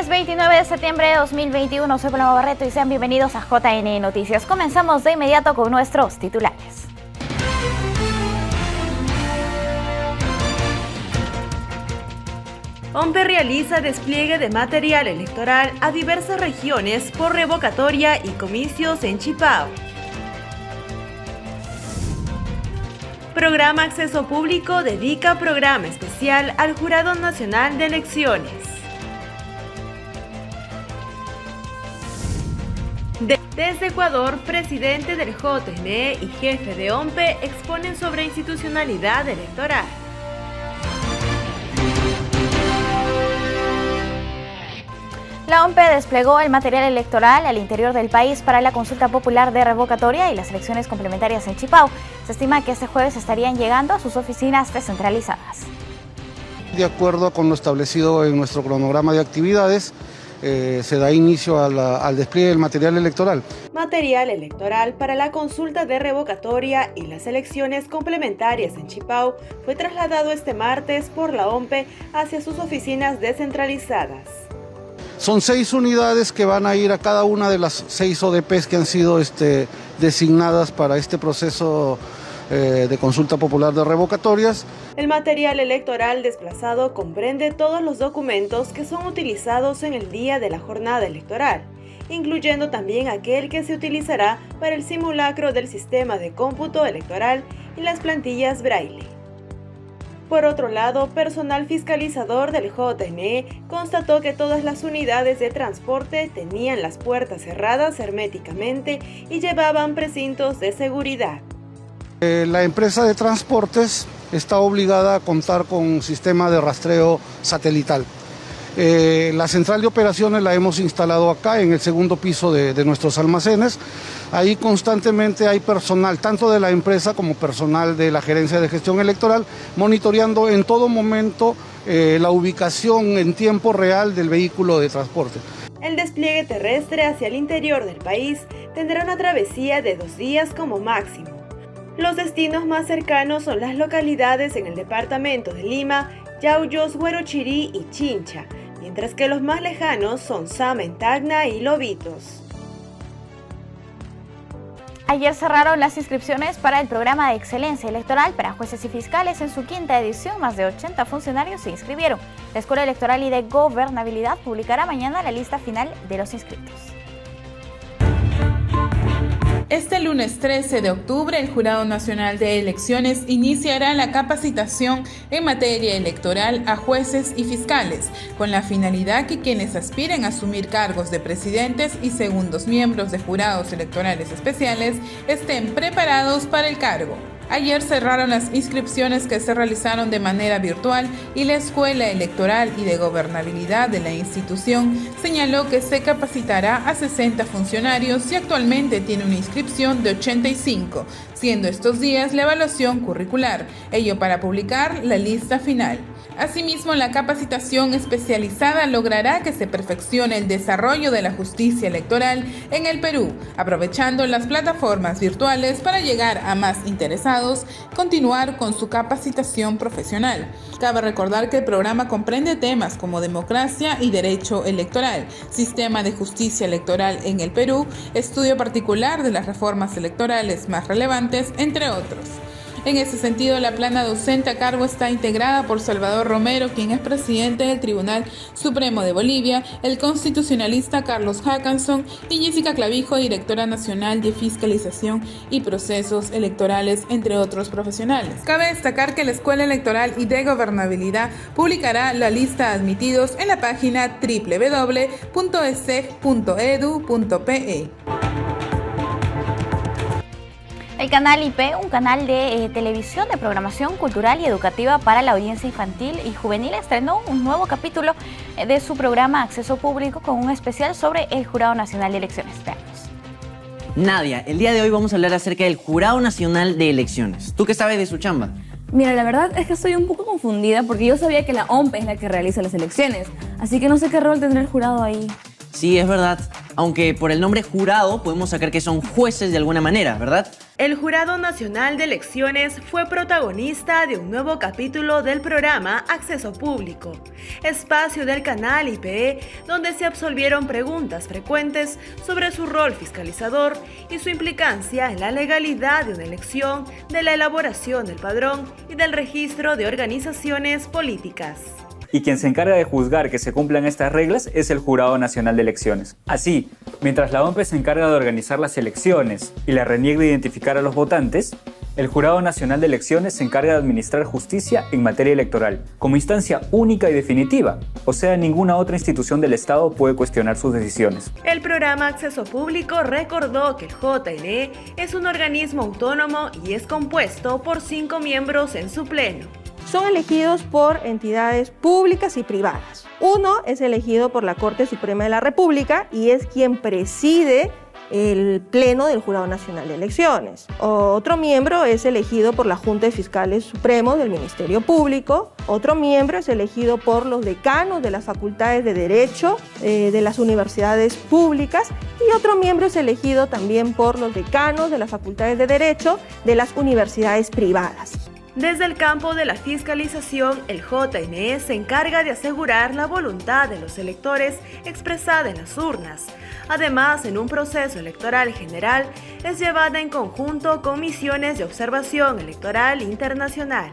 Lunes 29 de septiembre de 2021, soy Paloma Barreto y sean bienvenidos a JN Noticias. Comenzamos de inmediato con nuestros titulares. OMPE realiza despliegue de material electoral a diversas regiones por revocatoria y comicios en Chipao. Programa Acceso Público dedica programa especial al Jurado Nacional de Elecciones. Desde Ecuador, presidente del JNE y jefe de OMPE exponen sobre institucionalidad electoral. La OMPE desplegó el material electoral al interior del país para la consulta popular de revocatoria y las elecciones complementarias en Chipao. Se estima que este jueves estarían llegando a sus oficinas descentralizadas. De acuerdo con lo establecido en nuestro cronograma de actividades, se da inicio al despliegue del material electoral. Material electoral para la consulta de revocatoria y las elecciones complementarias en Chipao fue trasladado este martes por la OMPE hacia sus oficinas descentralizadas. Son 6 unidades que van a ir a cada una de las 6 ODPs que han sido designadas para este proceso de consulta popular de revocatorias. El material electoral desplazado comprende todos los documentos que son utilizados en el día de la jornada electoral, incluyendo también aquel que se utilizará para el simulacro del sistema de cómputo electoral y las plantillas Braille. Por otro lado, personal fiscalizador del JNE constató que todas las unidades de transporte tenían las puertas cerradas herméticamente y llevaban precintos de seguridad. La empresa de transportes está obligada a contar con un sistema de rastreo satelital. La central de operaciones la hemos instalado acá en el segundo piso de nuestros almacenes. Ahí constantemente hay personal, tanto de la empresa como personal de la Gerencia de Gestión Electoral, monitoreando en todo momento la ubicación en tiempo real del vehículo de transporte. El despliegue terrestre hacia el interior del país tendrá una travesía de 2 días como máximo. Los destinos más cercanos son las localidades en el departamento de Lima, Yauyos, Huarochirí y Chincha, mientras que los más lejanos son Sama, Tacna y Lobitos. Ayer cerraron las inscripciones para el programa de excelencia electoral para jueces y fiscales. En su 5ª edición, más de 80 funcionarios se inscribieron. La Escuela Electoral y de Gobernabilidad publicará mañana la lista final de los inscritos. Este lunes 13 de octubre, el Jurado Nacional de Elecciones iniciará la capacitación en materia electoral a jueces y fiscales, con la finalidad que quienes aspiren a asumir cargos de presidentes y segundos miembros de jurados electorales especiales estén preparados para el cargo. Ayer cerraron las inscripciones que se realizaron de manera virtual y la Escuela Electoral y de Gobernabilidad de la institución señaló que se capacitará a 60 funcionarios y actualmente tiene una inscripción de 85, siendo estos días la evaluación curricular, ello para publicar la lista final. Asimismo, la capacitación especializada logrará que se perfeccione el desarrollo de la justicia electoral en el Perú, aprovechando las plataformas virtuales para llegar a más interesados, continuar con su capacitación profesional. Cabe recordar que el programa comprende temas como democracia y derecho electoral, sistema de justicia electoral en el Perú, estudio particular de las reformas electorales más relevantes, entre otros. En ese sentido, la plana docente a cargo está integrada por Salvador Romero, quien es presidente del Tribunal Supremo de Bolivia, el constitucionalista Carlos Hackanson y Jessica Clavijo, directora nacional de Fiscalización y Procesos Electorales, entre otros profesionales. Cabe destacar que la Escuela Electoral y de Gobernabilidad publicará la lista de admitidos en la página www.eseg.edu.pe. El canal IP, un canal de televisión de programación cultural y educativa para la audiencia infantil y juvenil, estrenó un nuevo capítulo de su programa Acceso Público con un especial sobre el Jurado Nacional de Elecciones. Veamos. Nadia, el día de hoy vamos a hablar acerca del Jurado Nacional de Elecciones. ¿Tú qué sabes de su chamba? Mira, la verdad es que estoy un poco confundida porque yo sabía que la OMPE es la que realiza las elecciones, así que no sé qué rol tendrá el jurado ahí. Sí, es verdad. Aunque por el nombre jurado podemos sacar que son jueces de alguna manera, ¿verdad? El Jurado Nacional de Elecciones fue protagonista de un nuevo capítulo del programa Acceso Público, espacio del canal IPE donde se absolvieron preguntas frecuentes sobre su rol fiscalizador y su implicancia en la legalidad de una elección, de la elaboración del padrón y del registro de organizaciones políticas. Y quien se encarga de juzgar que se cumplan estas reglas es el Jurado Nacional de Elecciones. Así, mientras la OMPE se encarga de organizar las elecciones y la RENIEC de identificar a los votantes, el Jurado Nacional de Elecciones se encarga de administrar justicia en materia electoral, como instancia única y definitiva, o sea, ninguna otra institución del Estado puede cuestionar sus decisiones. El programa Acceso Público recordó que el JNE es un organismo autónomo y es compuesto por 5 miembros en su pleno. Son elegidos por entidades públicas y privadas. Uno es elegido por la Corte Suprema de la República y es quien preside el Pleno del Jurado Nacional de Elecciones. Otro miembro es elegido por la Junta de Fiscales Supremos del Ministerio Público. Otro miembro es elegido por los decanos de las facultades de Derecho de las universidades públicas. Y otro miembro es elegido también por los decanos de las facultades de Derecho de las universidades privadas. Desde el campo de la fiscalización, el JNE se encarga de asegurar la voluntad de los electores expresada en las urnas. Además, en un proceso electoral general, es llevada en conjunto con misiones de observación electoral internacional.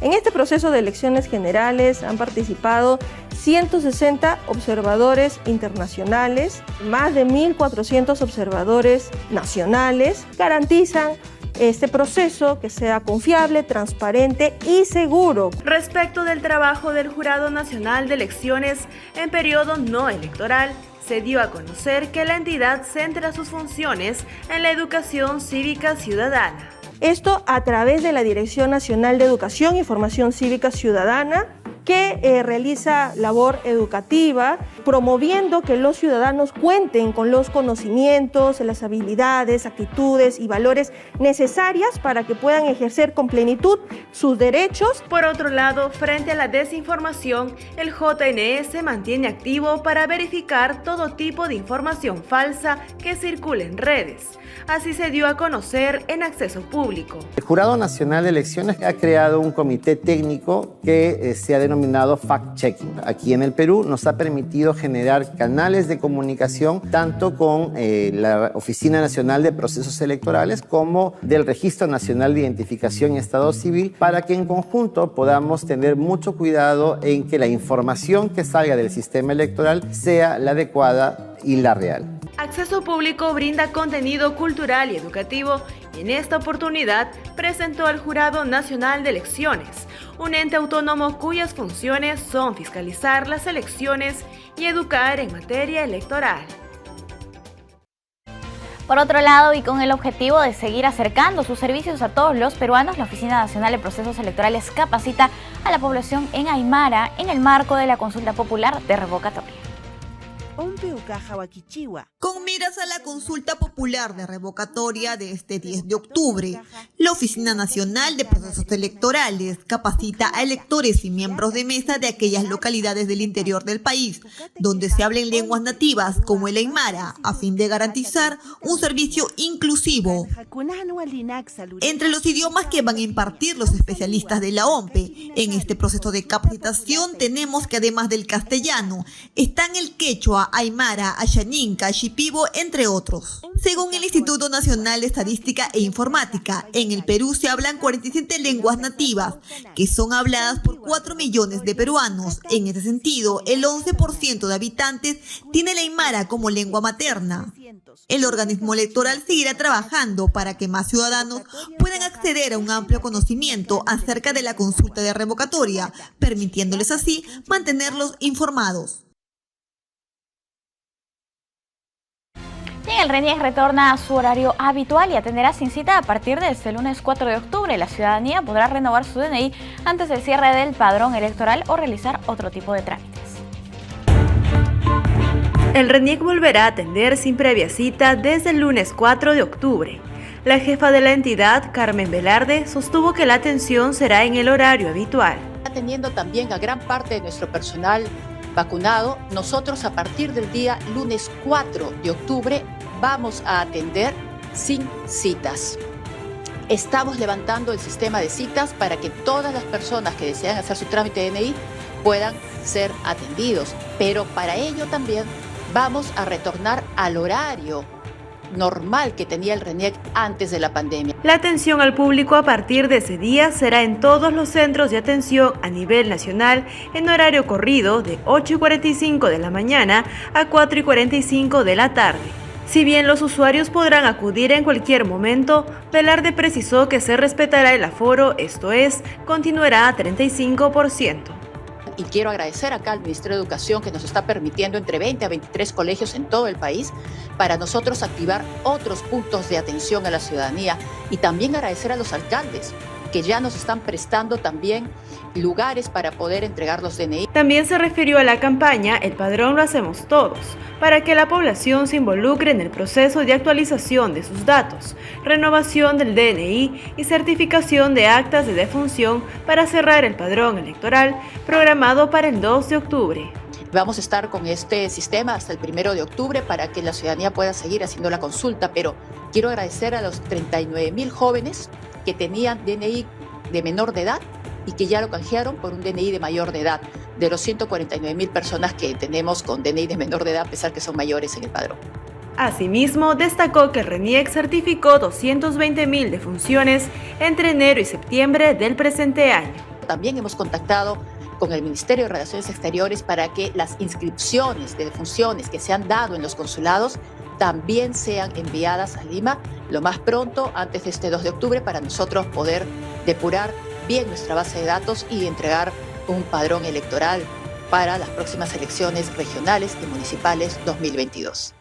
En este proceso de elecciones generales han participado 160 observadores internacionales, más de 1.400 observadores nacionales. Garantizan este proceso que sea confiable, transparente y seguro. Respecto del trabajo del Jurado Nacional de Elecciones en periodo no electoral, se dio a conocer que la entidad centra sus funciones en la educación cívica ciudadana. Esto a través de la Dirección Nacional de Educación y Formación Cívica Ciudadana, que realiza labor educativa, promoviendo que los ciudadanos cuenten con los conocimientos, las habilidades, actitudes y valores necesarias para que puedan ejercer con plenitud sus derechos. Por otro lado, frente a la desinformación, el JNE se mantiene activo para verificar todo tipo de información falsa que circule en redes. Así se dio a conocer en Acceso Público. El Jurado Nacional de Elecciones ha creado un comité técnico que se ha denominado fact-checking. Aquí en el Perú nos ha permitido generar canales de comunicación tanto con la Oficina Nacional de Procesos Electorales como del Registro Nacional de Identificación y Estado Civil para que en conjunto podamos tener mucho cuidado en que la información que salga del sistema electoral sea la adecuada y la real. Acceso Público brinda contenido cultural y educativo y en esta oportunidad presentó al Jurado Nacional de Elecciones, un ente autónomo cuyas funciones son fiscalizar las elecciones y educar en materia electoral. Por otro lado, y con el objetivo de seguir acercando sus servicios a todos los peruanos, la Oficina Nacional de Procesos Electorales capacita a la población en Aymara en el marco de la consulta popular de revocatoria. Con miras a la consulta popular de revocatoria de este 10 de octubre, la Oficina Nacional de Procesos Electorales capacita a electores y miembros de mesa de aquellas localidades del interior del país donde se hablen lenguas nativas como el aymara, a fin de garantizar un servicio inclusivo. Entre los idiomas que van a impartir los especialistas de la OMPE en este proceso de capacitación tenemos que además del castellano están el quechua, aymara, ayaninca, shipibo, entre otros. Según el Instituto Nacional de Estadística e Informática, en el Perú se hablan 47 lenguas nativas, que son habladas por 4 millones de peruanos. En ese sentido, el 11% de habitantes tiene el aymara como lengua materna. El organismo electoral seguirá trabajando para que más ciudadanos puedan acceder a un amplio conocimiento acerca de la consulta de revocatoria, permitiéndoles así mantenerlos informados. El RENIEC retorna a su horario habitual y atenderá sin cita a partir de este lunes 4 de octubre. La ciudadanía podrá renovar su DNI antes del cierre del padrón electoral o realizar otro tipo de trámites. El RENIEC volverá a atender sin previa cita desde el lunes 4 de octubre. La jefa de la entidad, Carmen Velarde, sostuvo que la atención será en el horario habitual. Atendiendo también a gran parte de nuestro personal vacunado, nosotros a partir del día lunes 4 de octubre vamos a atender sin citas. Estamos levantando el sistema de citas para que todas las personas que desean hacer su trámite de DNI puedan ser atendidos. Pero para ello también vamos a retornar al horario normal que tenía el RENIEC antes de la pandemia. La atención al público a partir de ese día será en todos los centros de atención a nivel nacional en horario corrido de 8:45 de la mañana a 4:45 de la tarde. Si bien los usuarios podrán acudir en cualquier momento, Velarde precisó que se respetará el aforo, esto es, continuará a 35%. Y quiero agradecer acá al Ministerio de Educación que nos está permitiendo entre 20 a 23 colegios en todo el país para nosotros activar otros puntos de atención a la ciudadanía y también agradecer a los alcaldes que ya nos están prestando también lugares para poder entregar los DNI. También se refirió a la campaña El Padrón lo hacemos todos, para que la población se involucre en el proceso de actualización de sus datos, renovación del DNI y certificación de actas de defunción para cerrar el padrón electoral programado para el 2 de octubre. Vamos a estar con este sistema hasta el 1 de octubre para que la ciudadanía pueda seguir haciendo la consulta, pero quiero agradecer a los 39,000 jóvenes que tenían DNI de menor de edad y que ya lo canjearon por un DNI de mayor de edad, de los 149,000 personas que tenemos con DNI de menor de edad, a pesar que son mayores en el padrón. Asimismo, destacó que el RENIEC certificó 220,000 defunciones entre enero y septiembre del presente año. También hemos contactado con el Ministerio de Relaciones Exteriores para que las inscripciones de defunciones que se han dado en los consulados también sean enviadas a Lima lo más pronto, antes de este 2 de octubre, para nosotros poder depurar bien nuestra base de datos y entregar un padrón electoral para las próximas elecciones regionales y municipales 2022.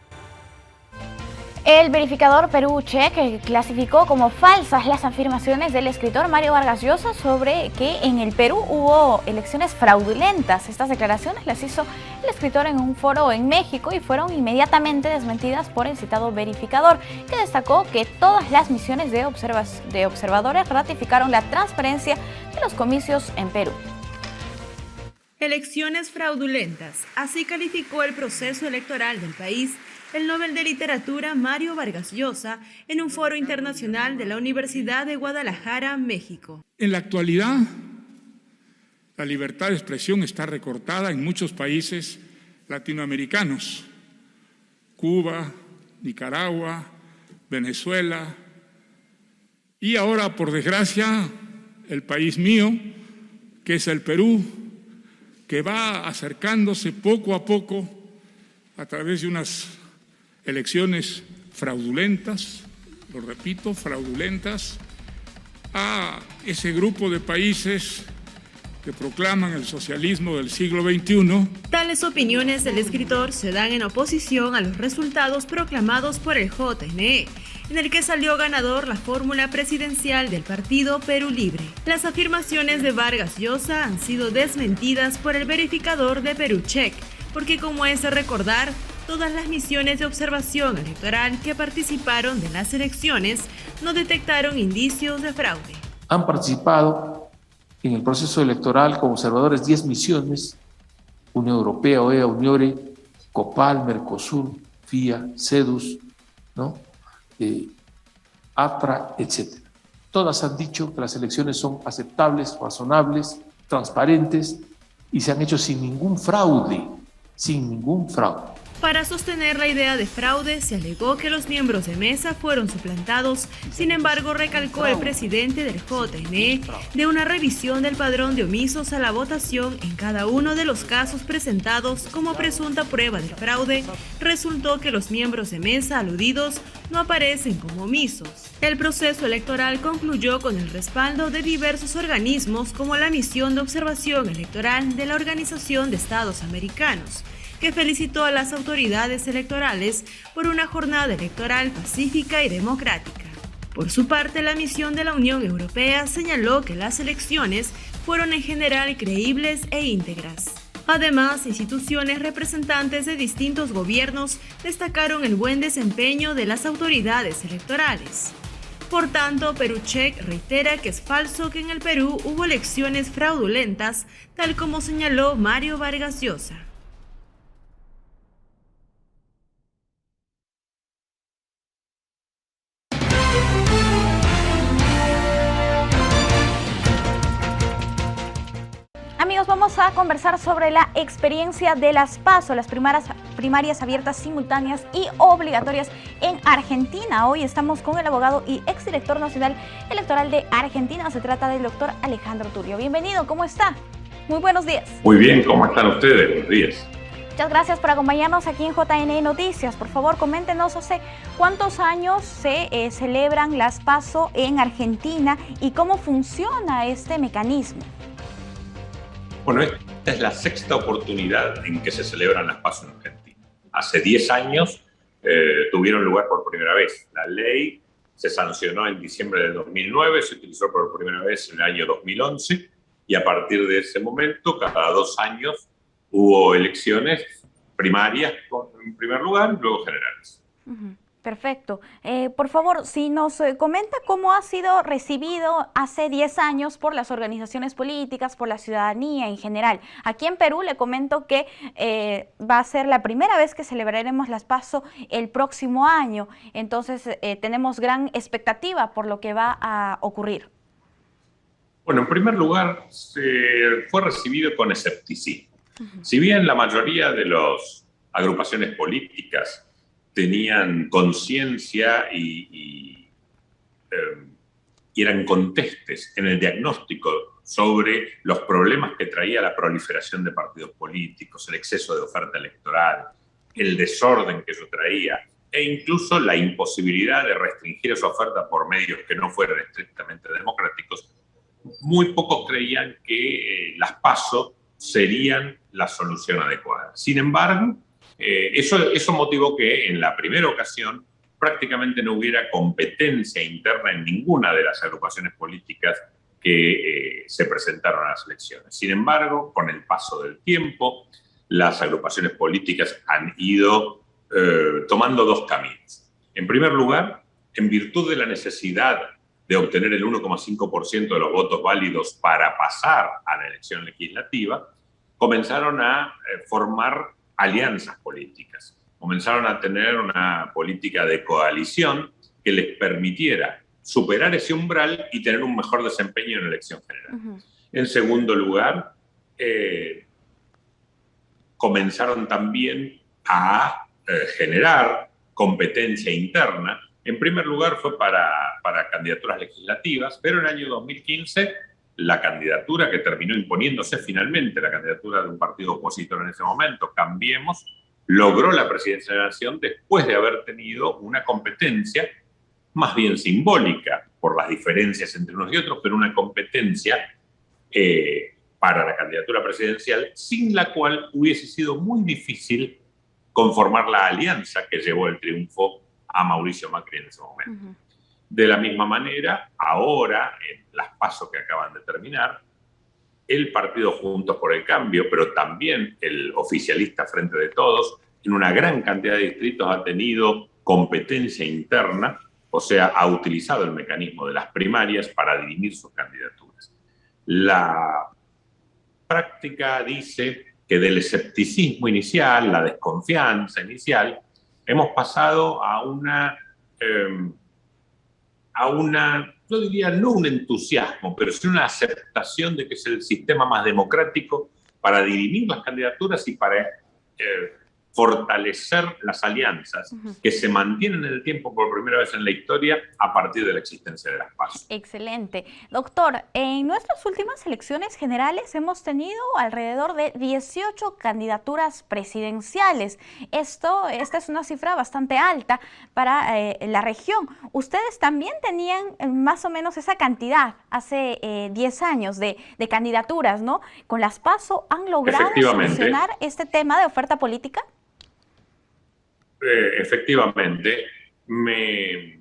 El verificador Perú-Check clasificó como falsas las afirmaciones del escritor Mario Vargas Llosa sobre que en el Perú hubo elecciones fraudulentas. Estas declaraciones las hizo el escritor en un foro en México y fueron inmediatamente desmentidas por el citado verificador, que destacó que todas las misiones de observadores ratificaron la transparencia de los comicios en Perú. Elecciones fraudulentas, así calificó el proceso electoral del país el Nobel de Literatura Mario Vargas Llosa en un foro internacional de la Universidad de Guadalajara, México. En la actualidad, la libertad de expresión está recortada en muchos países latinoamericanos: Cuba, Nicaragua, Venezuela y ahora, por desgracia, el país mío, que es el Perú, que va acercándose poco a poco a través de unas elecciones fraudulentas, lo repito, fraudulentas, a ese grupo de países que proclaman el socialismo del siglo XXI. Tales opiniones del escritor se dan en oposición a los resultados proclamados por el JNE, en el que salió ganador la fórmula presidencial del partido Perú Libre. Las afirmaciones de Vargas Llosa han sido desmentidas por el verificador de Perú-Check, porque, como es de recordar, todas las misiones de observación electoral que participaron de las elecciones no detectaron indicios de fraude. Han participado en el proceso electoral como observadores 10 misiones: Unión Europea, OEA, Uniore, COPAL, Mercosur, FIA, CEDUS, ¿no? APRA, etc. Todas han dicho que las elecciones son aceptables, razonables, transparentes y se han hecho sin ningún fraude, sin ningún fraude. Para sostener la idea de fraude, se alegó que los miembros de mesa fueron suplantados. Sin embargo, recalcó el presidente del JNE de una revisión del padrón de omisos a la votación en cada uno de los casos presentados como presunta prueba del fraude. Resultó que los miembros de mesa aludidos no aparecen como omisos. El proceso electoral concluyó con el respaldo de diversos organismos como la Misión de Observación Electoral de la Organización de Estados Americanos, que felicitó a las autoridades electorales por una jornada electoral pacífica y democrática. Por su parte, la misión de la Unión Europea señaló que las elecciones fueron en general creíbles e íntegras. Además, instituciones representantes de distintos gobiernos destacaron el buen desempeño de las autoridades electorales. Por tanto, Perú-Check reitera que es falso que en el Perú hubo elecciones fraudulentas, tal como señaló Mario Vargas Llosa. vamos a conversar sobre la experiencia de las PASO, las primarias abiertas, simultáneas y obligatorias en Argentina. Hoy estamos con el abogado y exdirector nacional electoral de Argentina. Se trata del doctor Alejandro Turio. Bienvenido, ¿cómo está? Muy buenos días. Muy bien, ¿cómo están ustedes? Buenos días. Muchas gracias por acompañarnos aquí en JN Noticias. Por favor, coméntenos, ¿hace cuántos años se celebran las PASO en Argentina y cómo funciona este mecanismo? Bueno, esta es la sexta oportunidad en que se celebran las PASO en Argentina. Hace 10 años tuvieron lugar por primera vez. La ley se sancionó en diciembre del 2009, se utilizó por primera vez en el año 2011 y a partir de ese momento, cada 2 años, hubo elecciones primarias en primer lugar y luego generales. Perfecto. Por favor, si nos comenta cómo ha sido recibido hace 10 años por las organizaciones políticas, por la ciudadanía en general. Aquí en Perú le comento que va a ser la primera vez que celebraremos las PASO el próximo año. Entonces tenemos gran expectativa por lo que va a ocurrir. Bueno, en primer lugar, fue recibido con escepticismo. Si bien la mayoría de las agrupaciones políticas tenían conciencia y eran contestes en el diagnóstico sobre los problemas que traía la proliferación de partidos políticos, el exceso de oferta electoral, el desorden que eso traía, e incluso la imposibilidad de restringir esa oferta por medios que no fueran estrictamente democráticos, muy pocos creían que las PASO serían la solución adecuada. Sin embargo, eso motivó que en la primera ocasión prácticamente no hubiera competencia interna en ninguna de las agrupaciones políticas que se presentaron a las elecciones. Sin embargo, con el paso del tiempo, las agrupaciones políticas han ido tomando 2 caminos. En primer lugar, en virtud de la necesidad de obtener el 1,5% de los votos válidos para pasar a la elección legislativa, comenzaron a formar alianzas políticas. Comenzaron a tener una política de coalición que les permitiera superar ese umbral y tener un mejor desempeño en la elección general. En segundo lugar, comenzaron también a generar competencia interna. En primer lugar fue para candidaturas legislativas, pero en el año 2015 la candidatura que terminó imponiéndose finalmente, la candidatura de un partido opositor en ese momento, Cambiemos, logró la presidencia de la Nación después de haber tenido una competencia más bien simbólica por las diferencias entre unos y otros, pero una competencia para la candidatura presidencial, sin la cual hubiese sido muy difícil conformar la alianza que llevó el triunfo a Mauricio Macri en ese momento. De la misma manera, ahora, en las PASO que acaban de terminar, el partido Juntos por el Cambio, pero también el oficialista Frente de Todos, en una gran cantidad de distritos ha tenido competencia interna, o sea, ha utilizado el mecanismo de las primarias para dirimir sus candidaturas. La práctica dice que del escepticismo inicial, la desconfianza inicial, hemos pasado a una, yo diría no un entusiasmo, pero sí una aceptación de que es el sistema más democrático para dirimir las candidaturas y para fortalecer las alianzas que se mantienen en el tiempo por primera vez en la historia a partir de la existencia de las PASO. Excelente. Doctor, en nuestras últimas elecciones generales hemos tenido alrededor de 18 candidaturas presidenciales. Esta es una cifra bastante alta para la región. Ustedes también tenían más o menos esa cantidad hace 10 años de candidaturas, ¿no? ¿Con las PASO han logrado solucionar este tema de oferta política? Efectivamente, me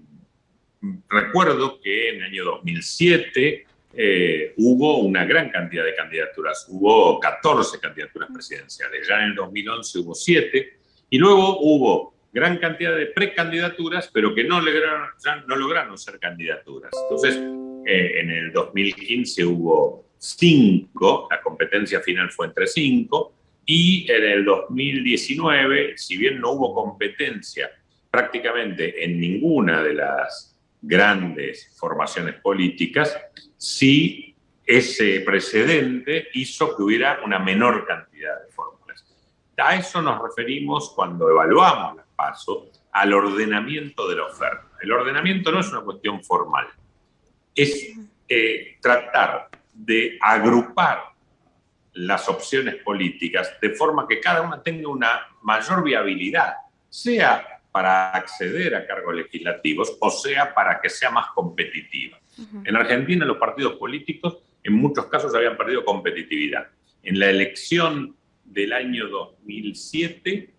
recuerdo que en el año 2007 hubo una gran cantidad de candidaturas, hubo 14 candidaturas presidenciales, ya en el 2011 hubo 7, y luego hubo gran cantidad de precandidaturas, pero que no lograron ser candidaturas. Entonces, en el 2015 hubo 5, la competencia final fue entre 5, y en el 2019, si bien no hubo competencia prácticamente en ninguna de las grandes formaciones políticas, sí ese precedente hizo que hubiera una menor cantidad de fórmulas. A eso nos referimos cuando evaluamos las PASO, al ordenamiento de la oferta. El ordenamiento no es una cuestión formal, es tratar de agrupar las opciones políticas de forma que cada una tenga una mayor viabilidad, sea para acceder a cargos legislativos o sea para que sea más competitiva. En Argentina los partidos políticos en muchos casos habían perdido competitividad. En la elección del año 2007,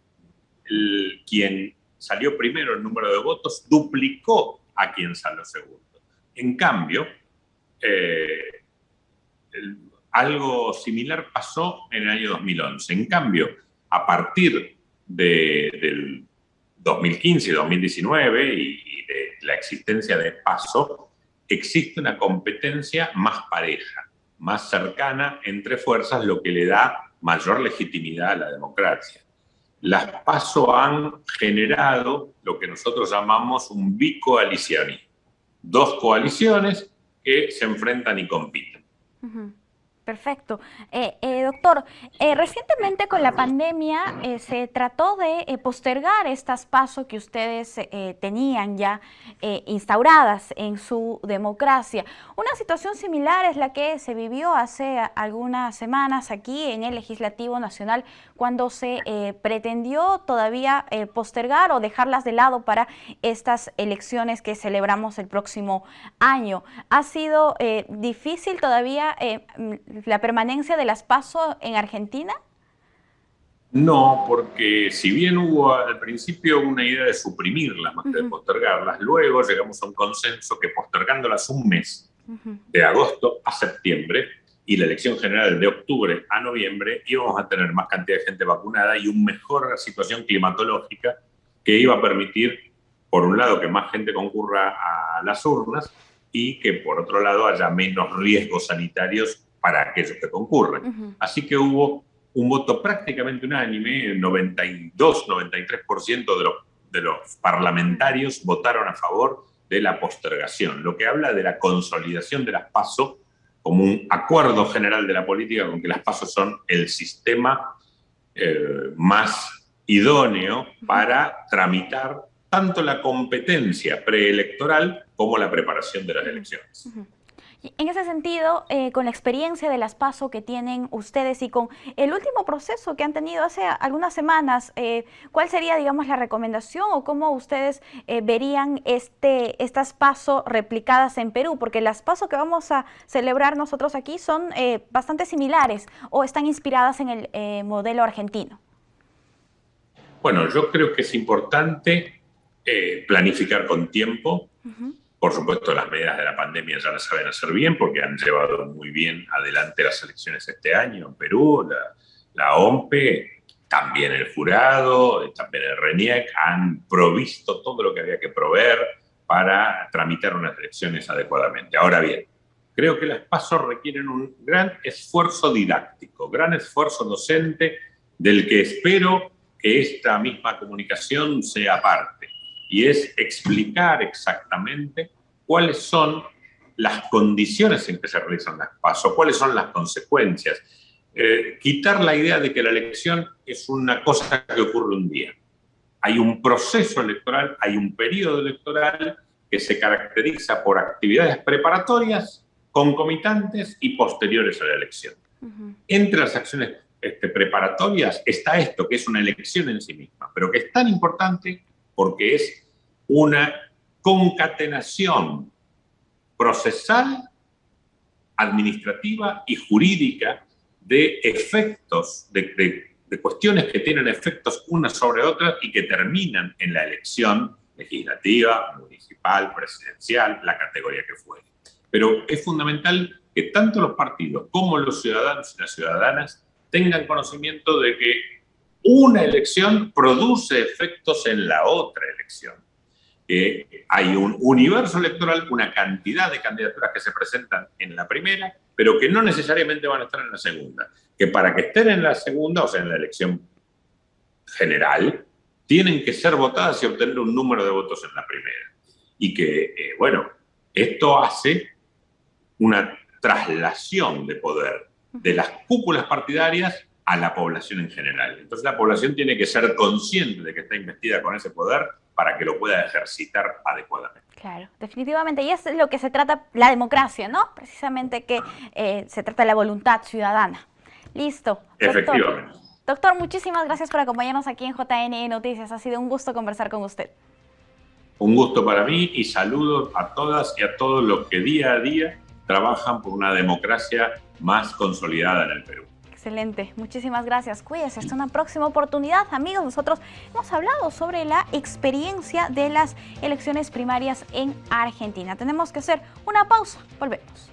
quien salió primero en número de votos duplicó a quien salió segundo. En cambio, algo similar pasó en el año 2011. En cambio, a partir del 2015 y 2019 y de la existencia de PASO, existe una competencia más pareja, más cercana entre fuerzas, lo que le da mayor legitimidad a la democracia. Las PASO han generado lo que nosotros llamamos un bicoalicionismo. Dos coaliciones que se enfrentan y compiten. Perfecto. Doctor, recientemente con la pandemia se trató de postergar estas PASO que ustedes tenían ya instauradas en su democracia. Una situación similar es la que se vivió hace algunas semanas aquí en el Legislativo Nacional, cuando se pretendió todavía postergar o dejarlas de lado para estas elecciones que celebramos el próximo año. ¿Ha sido difícil todavía la permanencia de las PASO en Argentina? No, porque si bien hubo al principio una idea de suprimirlas más que de postergarlas, luego llegamos a un consenso que postergándolas un mes, de agosto a septiembre, y la elección general de octubre a noviembre, íbamos a tener más cantidad de gente vacunada y una mejor situación climatológica que iba a permitir, por un lado, que más gente concurra a las urnas y que, por otro lado, haya menos riesgos sanitarios para aquellos que concurren. Así que hubo un voto prácticamente unánime, el 92-93% de los parlamentarios votaron a favor de la postergación, lo que habla de la consolidación de las PASO como un acuerdo general de la política con que las PASO son el sistema más idóneo para tramitar tanto la competencia preelectoral como la preparación de las elecciones. En ese sentido, con la experiencia de las PASO que tienen ustedes y con el último proceso que han tenido hace algunas semanas, ¿cuál sería, digamos, la recomendación o cómo ustedes verían estas PASO replicadas en Perú? Porque las PASO que vamos a celebrar nosotros aquí son bastante similares o están inspiradas en el modelo argentino. Bueno, yo creo que es importante planificar con tiempo. Por supuesto, las medidas de la pandemia ya las saben hacer bien porque han llevado muy bien adelante las elecciones este año en Perú. La OMPE, también el jurado, también el RENIEC han provisto todo lo que había que proveer para tramitar unas elecciones adecuadamente. Ahora bien, creo que las PASO requieren un gran esfuerzo didáctico, gran esfuerzo docente del que espero que esta misma comunicación sea parte. Y es explicar exactamente cuáles son las condiciones en que se realizan las PASO, cuáles son las consecuencias. Quitar la idea de que la elección es una cosa que ocurre un día. Hay un proceso electoral, hay un periodo electoral que se caracteriza por actividades preparatorias, concomitantes y posteriores a la elección. Entre las acciones preparatorias está esto, que es una elección en sí misma, pero que es tan importante porque es una concatenación procesal, administrativa y jurídica de efectos, de cuestiones que tienen efectos unas sobre otras y que terminan en la elección legislativa, municipal, presidencial, la categoría que fuere. Pero es fundamental que tanto los partidos como los ciudadanos y las ciudadanas tengan conocimiento de que una elección produce efectos en la otra elección. Hay un universo electoral, una cantidad de candidaturas que se presentan en la primera, pero que no necesariamente van a estar en la segunda. Que para que estén en la segunda, o sea, en la elección general, tienen que ser votadas y obtener un número de votos en la primera. Y que, bueno, esto hace una traslación de poder de las cúpulas partidarias a la población en general. Entonces la población tiene que ser consciente de que está investida con ese poder para que lo pueda ejercitar adecuadamente. Claro, definitivamente, y es lo que se trata la democracia, ¿no? Precisamente que se trata de la voluntad ciudadana. Listo. Efectivamente. Doctor, muchísimas gracias por acompañarnos aquí en JNE Noticias. Ha sido un gusto conversar con usted. Un gusto para mí y saludos a todas y a todos los que día a día trabajan por una democracia más consolidada en el Perú. Excelente, muchísimas gracias. Cuídense, hasta una próxima oportunidad. Amigos, nosotros hemos hablado sobre la experiencia de las elecciones primarias en Argentina. Tenemos que hacer una pausa, volvemos.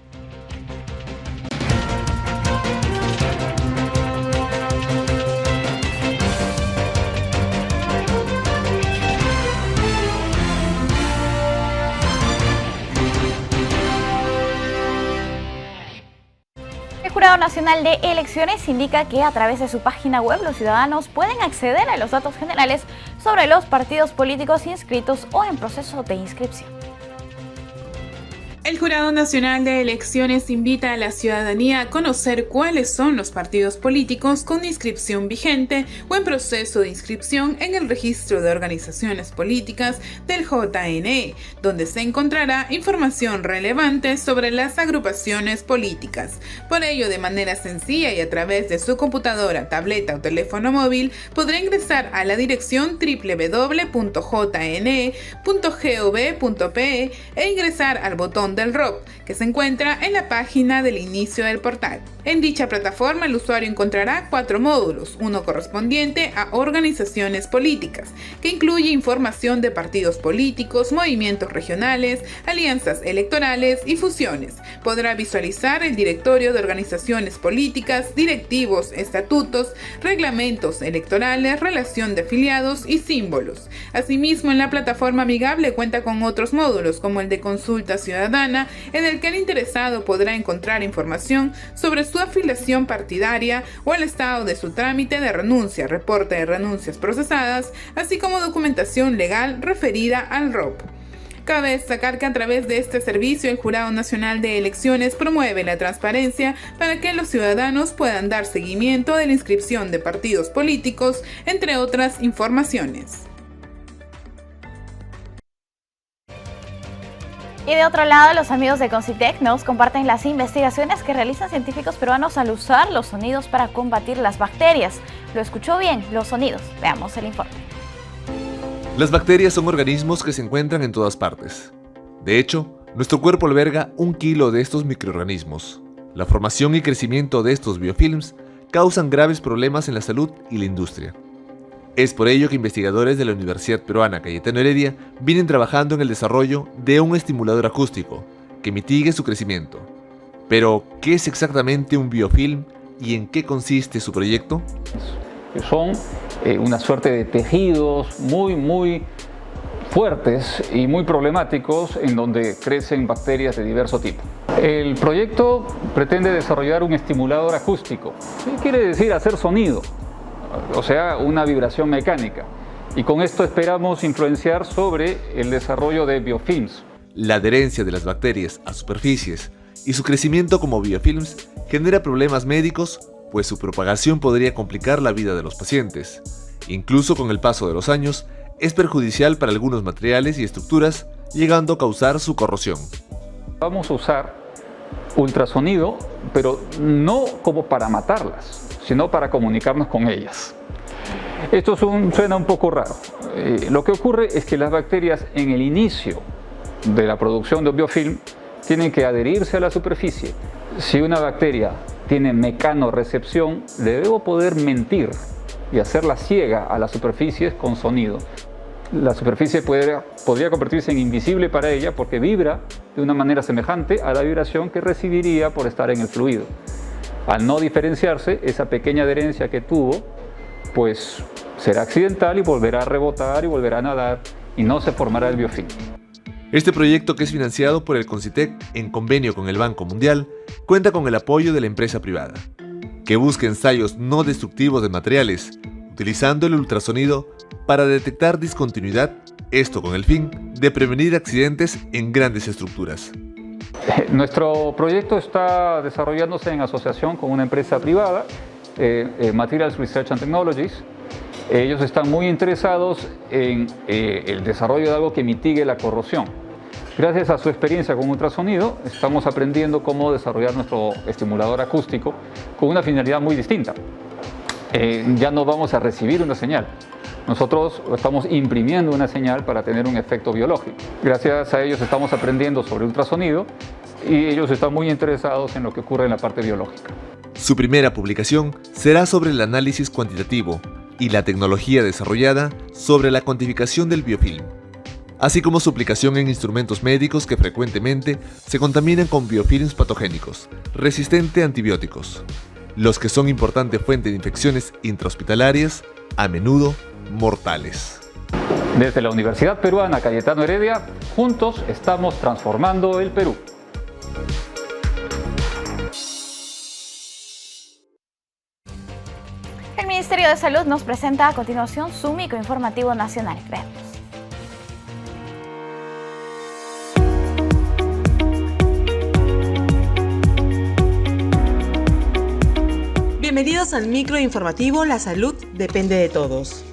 El Jurado Nacional de Elecciones indica que a través de su página web los ciudadanos pueden acceder a los datos generales sobre los partidos políticos inscritos o en proceso de inscripción. El Jurado Nacional de Elecciones invita a la ciudadanía a conocer cuáles son los partidos políticos con inscripción vigente o en proceso de inscripción en el Registro de Organizaciones Políticas del JNE, donde se encontrará información relevante sobre las agrupaciones políticas. Por ello, de manera sencilla y a través de su computadora, tableta o teléfono móvil, podrá ingresar a la dirección www.jne.gov.pe e ingresar al botón del ROP, que se encuentra en la página del inicio del portal. En dicha plataforma el usuario encontrará 4 módulos, uno correspondiente a organizaciones políticas, que incluye información de partidos políticos, movimientos regionales, alianzas electorales y fusiones. Podrá visualizar el directorio de organizaciones políticas, directivos, estatutos, reglamentos electorales, relación de afiliados y símbolos. Asimismo, en la plataforma amigable cuenta con otros módulos, como el de consulta ciudadana, en el que el interesado podrá encontrar información sobre su afiliación partidaria o el estado de su trámite de renuncia, reporte de renuncias procesadas, así como documentación legal referida al ROP. Cabe destacar que a través de este servicio el Jurado Nacional de Elecciones promueve la transparencia para que los ciudadanos puedan dar seguimiento de la inscripción de partidos políticos, entre otras informaciones. Y de otro lado, los amigos de Concitec nos comparten las investigaciones que realizan científicos peruanos al usar los sonidos para combatir las bacterias. ¿Lo escuchó bien? Los sonidos. Veamos el informe. Las bacterias son organismos que se encuentran en todas partes. De hecho, nuestro cuerpo alberga 1 kilo de estos microorganismos. La formación y crecimiento de estos biofilms causan graves problemas en la salud y la industria. Es por ello que investigadores de la Universidad Peruana Cayetano Heredia vienen trabajando en el desarrollo de un estimulador acústico que mitigue su crecimiento. Pero, ¿qué es exactamente un biofilm y en qué consiste su proyecto? Son una suerte de tejidos muy fuertes y muy problemáticos en donde crecen bacterias de diverso tipo. El proyecto pretende desarrollar un estimulador acústico. ¿Qué quiere decir? Hacer sonido. O sea, una vibración mecánica. Y con esto esperamos influenciar sobre el desarrollo de biofilms. La adherencia de las bacterias a superficies y su crecimiento como biofilms genera problemas médicos, pues su propagación podría complicar la vida de los pacientes. Incluso con el paso de los años, es perjudicial para algunos materiales y estructuras, llegando a causar su corrosión. Vamos a usar ultrasonido, pero no como para matarlas, sino para comunicarnos con ellas. Esto suena un poco raro. Lo que ocurre es que las bacterias en el inicio de la producción de biofilm tienen que adherirse a la superficie. Si una bacteria tiene mecanorecepción, debo poder mentir y hacerla ciega a las superficies con sonido. La superficie podría convertirse en invisible para ella porque vibra de una manera semejante a la vibración que recibiría por estar en el fluido. Al no diferenciarse, esa pequeña adherencia que tuvo, pues será accidental y volverá a rebotar y volverá a nadar y no se formará el biofilm. Este proyecto, que es financiado por el Concitec en convenio con el Banco Mundial, cuenta con el apoyo de la empresa privada, que busca ensayos no destructivos de materiales, utilizando el ultrasonido para detectar discontinuidad, esto con el fin de prevenir accidentes en grandes estructuras. Nuestro proyecto está desarrollándose en asociación con una empresa privada, Materials Research and Technologies. Ellos están muy interesados en el desarrollo de algo que mitigue la corrosión. Gracias a su experiencia con ultrasonido, estamos aprendiendo cómo desarrollar nuestro estimulador acústico con una finalidad muy distinta. Ya no vamos a recibir una señal. Nosotros estamos imprimiendo una señal para tener un efecto biológico. Gracias a ellos estamos aprendiendo sobre ultrasonido y ellos están muy interesados en lo que ocurre en la parte biológica. Su primera publicación será sobre el análisis cuantitativo y la tecnología desarrollada sobre la cuantificación del biofilm, así como su aplicación en instrumentos médicos que frecuentemente se contaminan con biofilms patogénicos, resistentes a antibióticos, los que son importante fuente de infecciones intrahospitalarias, a menudo mortales. Desde la Universidad Peruana Cayetano Heredia, juntos estamos transformando el Perú. El Ministerio de Salud nos presenta a continuación su microinformativo nacional. Veamos. Bienvenidos al microinformativo La Salud depende de todos.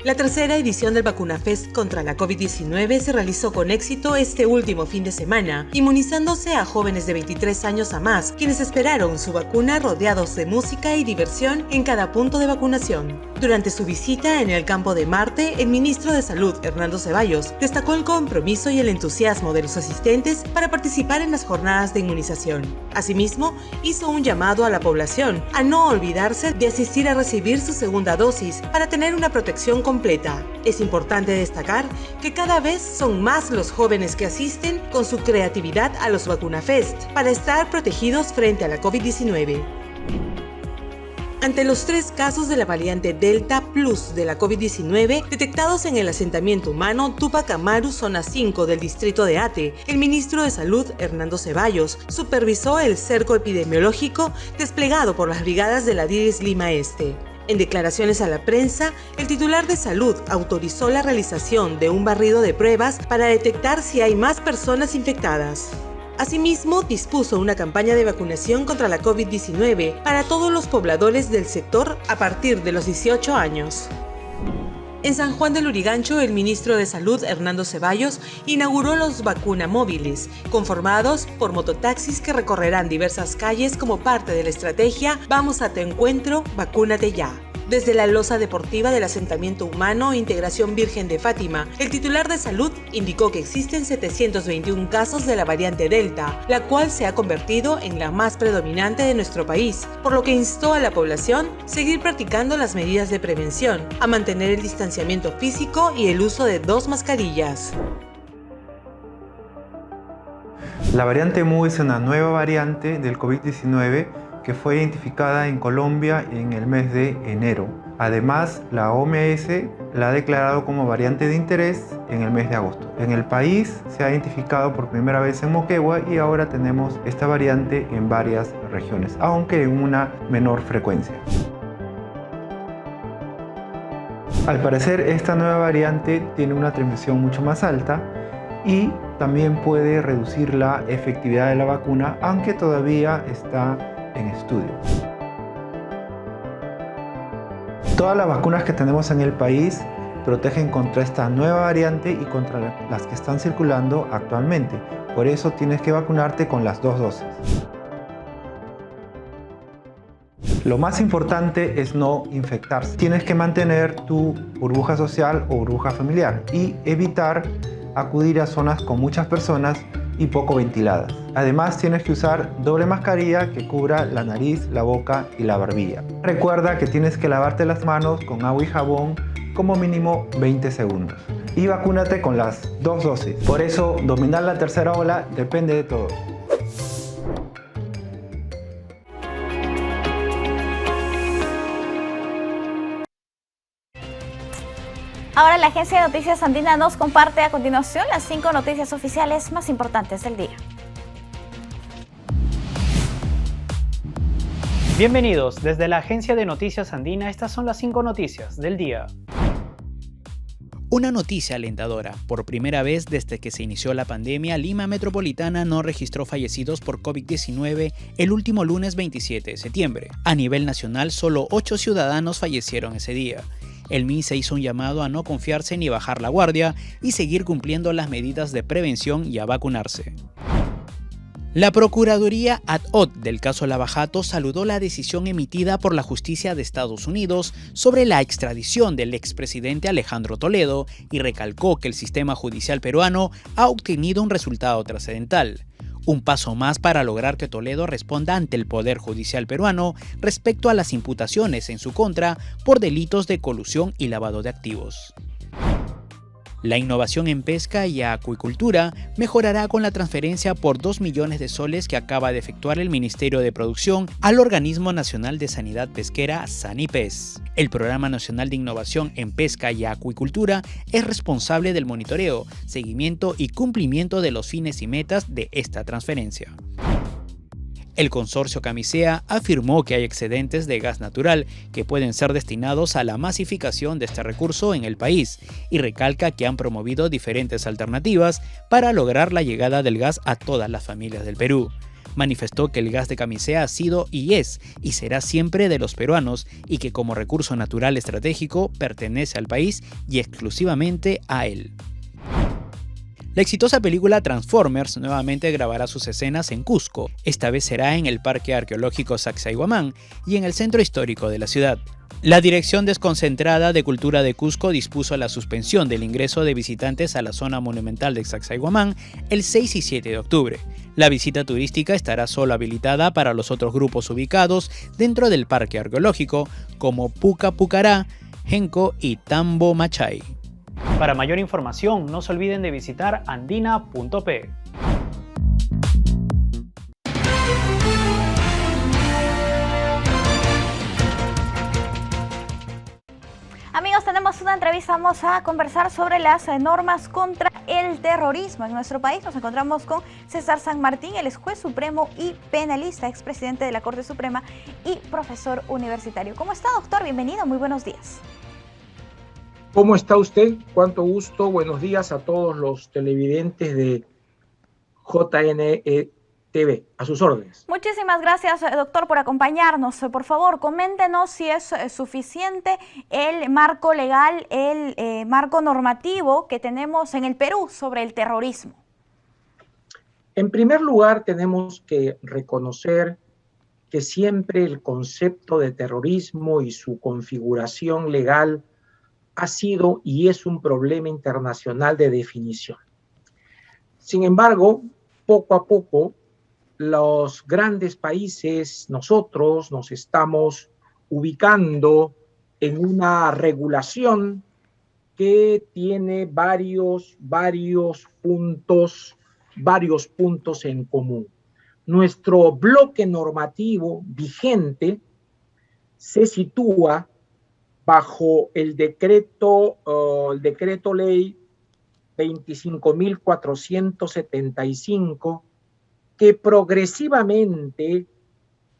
La tercera edición del VacunaFest contra la COVID-19 se realizó con éxito este último fin de semana, inmunizándose a jóvenes de 23 años a más, quienes esperaron su vacuna rodeados de música y diversión en cada punto de vacunación. Durante su visita en el campo de Marte, el ministro de Salud, Hernando Ceballos, destacó el compromiso y el entusiasmo de los asistentes para participar en las jornadas de inmunización. Asimismo, hizo un llamado a la población a no olvidarse de asistir a recibir su segunda dosis para tener una protección completa. Es importante destacar que cada vez son más los jóvenes que asisten con su creatividad a los VacunaFest para estar protegidos frente a la COVID-19. Ante los 3 casos de la variante Delta Plus de la COVID-19 detectados en el asentamiento humano Tupac Amaru, zona 5 del distrito de Ate, el ministro de Salud, Hernando Ceballos, supervisó el cerco epidemiológico desplegado por las brigadas de la DIRIS Lima Este. En declaraciones a la prensa, el titular de Salud autorizó la realización de un barrido de pruebas para detectar si hay más personas infectadas. Asimismo, dispuso una campaña de vacunación contra la COVID-19 para todos los pobladores del sector a partir de los 18 años. En San Juan del Lurigancho, el ministro de Salud, Hernando Ceballos, inauguró los vacunamóviles, conformados por mototaxis que recorrerán diversas calles como parte de la estrategia Vamos a tu encuentro, vacúnate ya. Desde la losa deportiva del asentamiento humano Integración Virgen de Fátima, el titular de Salud indicó que existen 721 casos de la variante Delta, la cual se ha convertido en la más predominante de nuestro país, por lo que instó a la población a seguir practicando las medidas de prevención, a mantener el distanciamiento físico y el uso de 2 mascarillas. La variante Mu es una nueva variante del COVID-19 que fue identificada en Colombia en el mes de enero. Además, la OMS la ha declarado como variante de interés en el mes de agosto. En el país se ha identificado por primera vez en Moquegua y ahora tenemos esta variante en varias regiones, aunque en una menor frecuencia. Al parecer, esta nueva variante tiene una transmisión mucho más alta y también puede reducir la efectividad de la vacuna, aunque todavía está en estudio. Todas las vacunas que tenemos en el país protegen contra esta nueva variante y contra las que están circulando actualmente. Por eso tienes que vacunarte con las 2 dosis. Lo más importante es no infectarse. Tienes que mantener tu burbuja social o burbuja familiar y evitar acudir a zonas con muchas personas y poco ventiladas. Además, tienes que usar doble mascarilla que cubra la nariz, la boca y la barbilla. Recuerda que tienes que lavarte las manos con agua y jabón como mínimo 20 segundos. Y vacúnate con las 2 dosis. Por eso, dominar la tercera ola depende de todo. Ahora la Agencia de Noticias Andina nos comparte a continuación las 5 noticias oficiales más importantes del día. Bienvenidos, desde la Agencia de Noticias Andina estas son las 5 noticias del día. Una noticia alentadora. Por primera vez desde que se inició la pandemia, Lima Metropolitana no registró fallecidos por COVID-19 el último lunes 27 de septiembre. A nivel nacional, solo 8 ciudadanos fallecieron ese día. El MINSA hizo un llamado a no confiarse ni bajar la guardia y seguir cumpliendo las medidas de prevención y a vacunarse. La Procuraduría ad hoc del caso Lavajato saludó la decisión emitida por la Justicia de Estados Unidos sobre la extradición del expresidente Alejandro Toledo y recalcó que el sistema judicial peruano ha obtenido un resultado trascendental. Un paso más para lograr que Toledo responda ante el Poder Judicial peruano respecto a las imputaciones en su contra por delitos de colusión y lavado de activos. La innovación en pesca y acuicultura mejorará con la transferencia por 2 millones de soles que acaba de efectuar el Ministerio de Producción al Organismo Nacional de Sanidad Pesquera, SANIPES. El Programa Nacional de Innovación en Pesca y Acuicultura es responsable del monitoreo, seguimiento y cumplimiento de los fines y metas de esta transferencia. El consorcio Camisea afirmó que hay excedentes de gas natural que pueden ser destinados a la masificación de este recurso en el país y recalca que han promovido diferentes alternativas para lograr la llegada del gas a todas las familias del Perú. Manifestó que el gas de Camisea ha sido y es y será siempre de los peruanos y que como recurso natural estratégico pertenece al país y exclusivamente a él. La exitosa película Transformers nuevamente grabará sus escenas en Cusco. Esta vez será en el Parque Arqueológico Sacsayhuamán y en el centro histórico de la ciudad. La Dirección Desconcentrada de Cultura de Cusco dispuso la suspensión del ingreso de visitantes a la zona monumental de Sacsayhuamán el 6 y 7 de octubre. La visita turística estará solo habilitada para los otros grupos ubicados dentro del parque arqueológico, como Puca Pucará, Genco y Tambo Machay. Para mayor información, no se olviden de visitar andina.pe. Amigos, tenemos una entrevista, vamos a conversar sobre las normas contra el terrorismo en nuestro país. Nos encontramos con César San Martín, él es juez supremo y penalista, expresidente de la Corte Suprema y profesor universitario. ¿Cómo está, doctor? Bienvenido, muy buenos días. ¿Cómo está usted? Cuánto gusto. Buenos días a todos los televidentes de JNE-TV. A sus órdenes. Muchísimas gracias, doctor, por acompañarnos. Por favor, coméntenos si es suficiente el marco legal, el marco normativo que tenemos en el Perú sobre el terrorismo. En primer lugar, tenemos que reconocer que siempre el concepto de terrorismo y su configuración legal ha sido y es un problema internacional de definición. Sin embargo, poco a poco, los grandes países, nosotros nos estamos ubicando en una regulación que tiene varios puntos en común. Nuestro bloque normativo vigente se sitúa bajo el decreto ley 25.475, que progresivamente,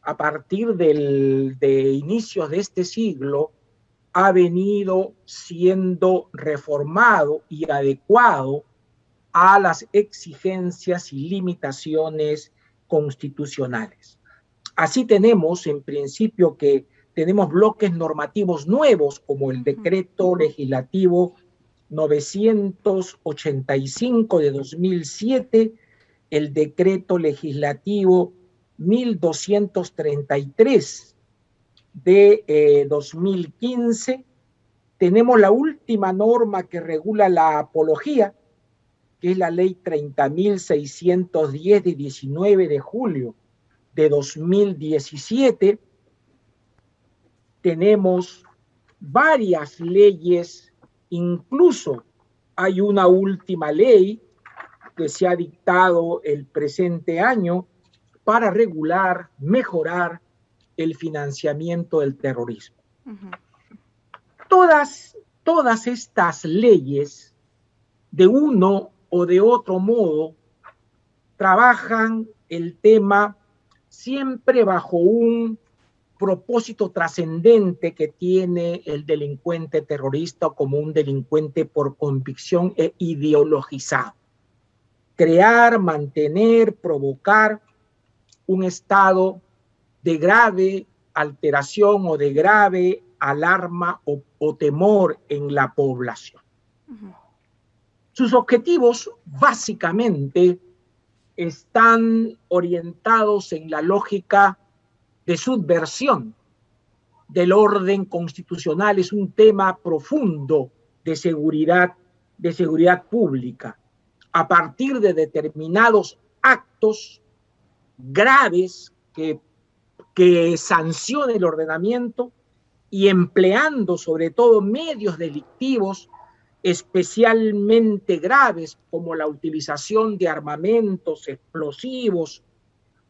a partir de inicios de este siglo, ha venido siendo reformado y adecuado a las exigencias y limitaciones constitucionales. Así tenemos, en principio, que tenemos bloques normativos nuevos, como el Decreto Legislativo 985 de 2007, el Decreto Legislativo 1233 de 2015. Tenemos la última norma que regula la apología, que es la Ley 30.610 de 19 de julio de 2017. Tenemos varias leyes, incluso hay una última ley que se ha dictado el presente año para regular, mejorar el financiamiento del terrorismo. Todas estas leyes, de uno o de otro modo, trabajan el tema siempre bajo un propósito trascendente que tiene el delincuente terrorista como un delincuente por convicción e ideologizado. Crear, mantener, provocar un estado de grave alteración o de grave alarma o temor en la población. Sus objetivos básicamente están orientados en la lógica de subversión del orden constitucional. Es un tema profundo de seguridad pública, a partir de determinados actos graves que sancionen el ordenamiento y empleando sobre todo medios delictivos especialmente graves como la utilización de armamentos explosivos,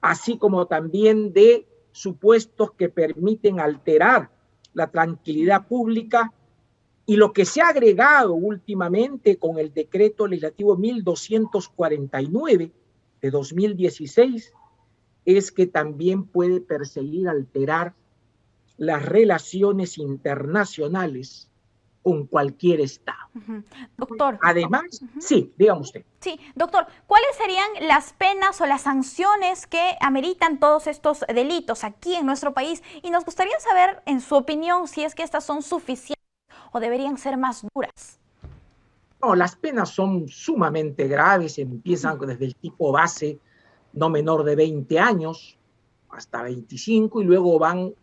así como también de supuestos que permiten alterar la tranquilidad pública. Y lo que se ha agregado últimamente con el decreto legislativo 1249 de 2016 es que también puede perseguir, alterar las relaciones internacionales con cualquier Estado. Doctor. Además, sí, dígame usted. Sí, doctor, ¿cuáles serían las penas o las sanciones que ameritan todos estos delitos aquí en nuestro país? Y nos gustaría saber, en su opinión, si es que estas son suficientes o deberían ser más duras. No, las penas son sumamente graves, empiezan desde el tipo base, no menor de 20 años, hasta 25, y luego van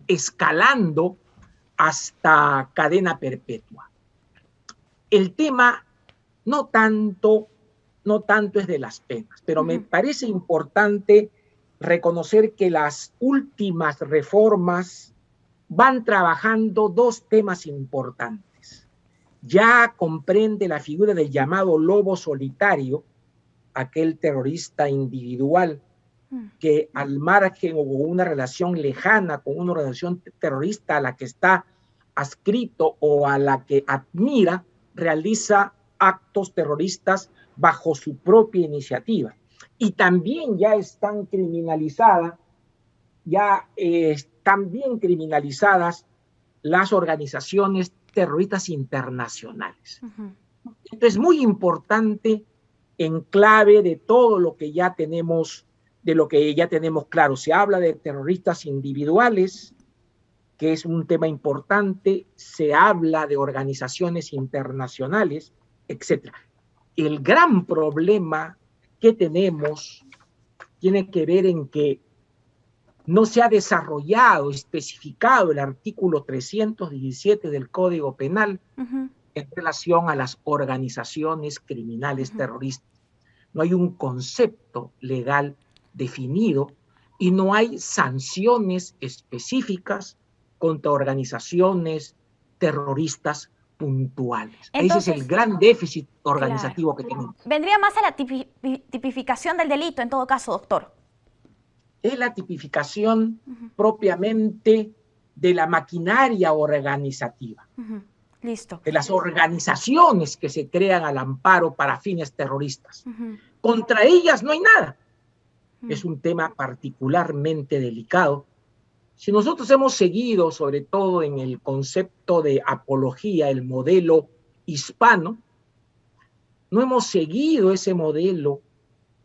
escalando hasta cadena perpetua. El tema no tanto es de las penas, pero me parece importante reconocer que las últimas reformas van trabajando dos temas importantes. Ya comprende la figura del llamado lobo solitario, aquel terrorista individual que al margen o con una relación lejana con una organización terrorista a la que está adscrito o a la que admira, realiza actos terroristas bajo su propia iniciativa. Y también ya están bien criminalizadas las organizaciones terroristas internacionales. Esto es muy importante en clave de todo lo que ya tenemos, claro. Se habla de terroristas individuales, que es un tema importante, se habla de organizaciones internacionales, etc. El gran problema que tenemos tiene que ver en que no se ha desarrollado, especificado el artículo 317 del Código Penal en relación a las organizaciones criminales terroristas. No hay un concepto legal definido y no hay sanciones específicas contra organizaciones terroristas puntuales. Entonces, ese es el gran déficit organizativo que tenemos. Vendría más a la tipificación del delito en todo caso, doctor. Es la tipificación propiamente de la maquinaria organizativa. Listo. De las organizaciones que se crean al amparo para fines terroristas. Contra ellas no hay nada. Es un tema particularmente delicado. Si nosotros hemos seguido, sobre todo en el concepto de apología, el modelo hispano, no hemos seguido ese modelo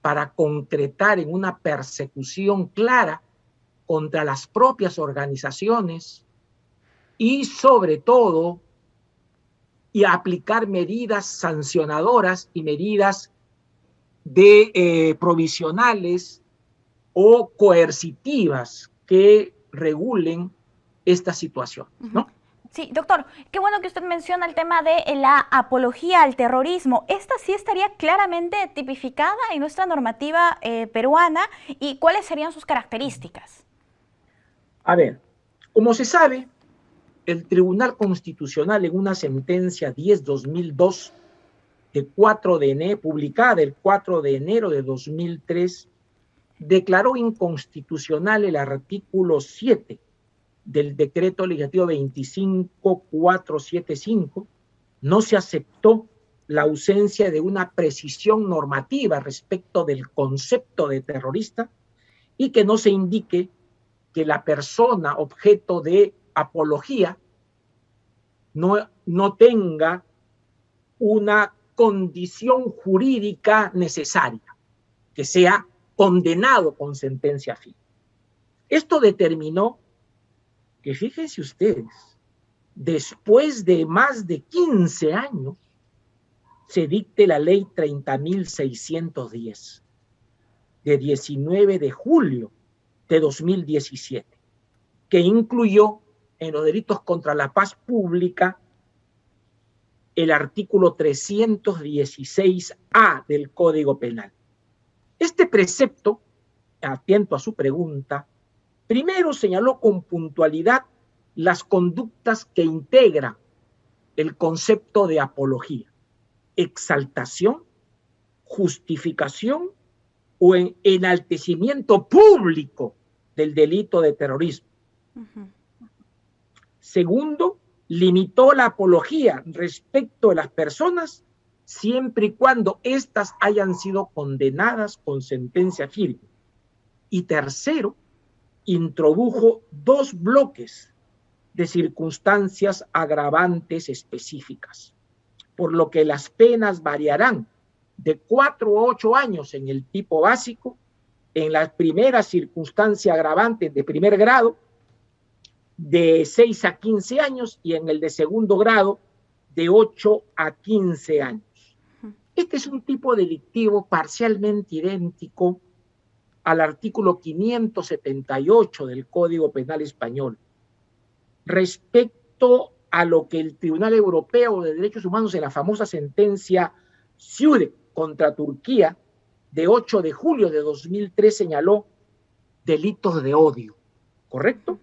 para concretar en una persecución clara contra las propias organizaciones y sobre todo y aplicar medidas sancionadoras y medidas de provisionales o coercitivas que regulen esta situación, ¿no? Sí, doctor, qué bueno que usted menciona el tema de la apología al terrorismo. ¿Esta sí estaría claramente tipificada en nuestra normativa peruana? ¿Y cuáles serían sus características? A ver, como se sabe, el Tribunal Constitucional en una sentencia 10/2002 publicada el 4 de enero de 2003, declaró inconstitucional el artículo 7 del decreto legislativo 25475. No se aceptó la ausencia de una precisión normativa respecto del concepto de terrorista y que no se indique que la persona objeto de apología no tenga una condición jurídica necesaria, que sea condenado con sentencia firme. Esto determinó que, fíjense ustedes, después de más de 15 años, se dicte la ley 30.610, de 19 de julio de 2017, que incluyó en los delitos contra la paz pública el artículo 316A del Código Penal. Este precepto, atento a su pregunta, primero señaló con puntualidad las conductas que integran el concepto de apología: exaltación, justificación o enaltecimiento público del delito de terrorismo. Segundo, limitó la apología respecto de las personas siempre y cuando éstas hayan sido condenadas con sentencia firme. Y tercero, introdujo 2 bloques de circunstancias agravantes específicas, por lo que las penas variarán de 4 a 8 años en el tipo básico, en la primera circunstancia agravante de primer grado, de 6 a 15 años, y en el de segundo grado, de 8 a 15 años. Este es un tipo delictivo parcialmente idéntico al artículo 578 del Código Penal Español, respecto a lo que el Tribunal Europeo de Derechos Humanos en la famosa sentencia Sürek contra Turquía de 8 de julio de 2003 señaló delitos de odio, ¿correcto?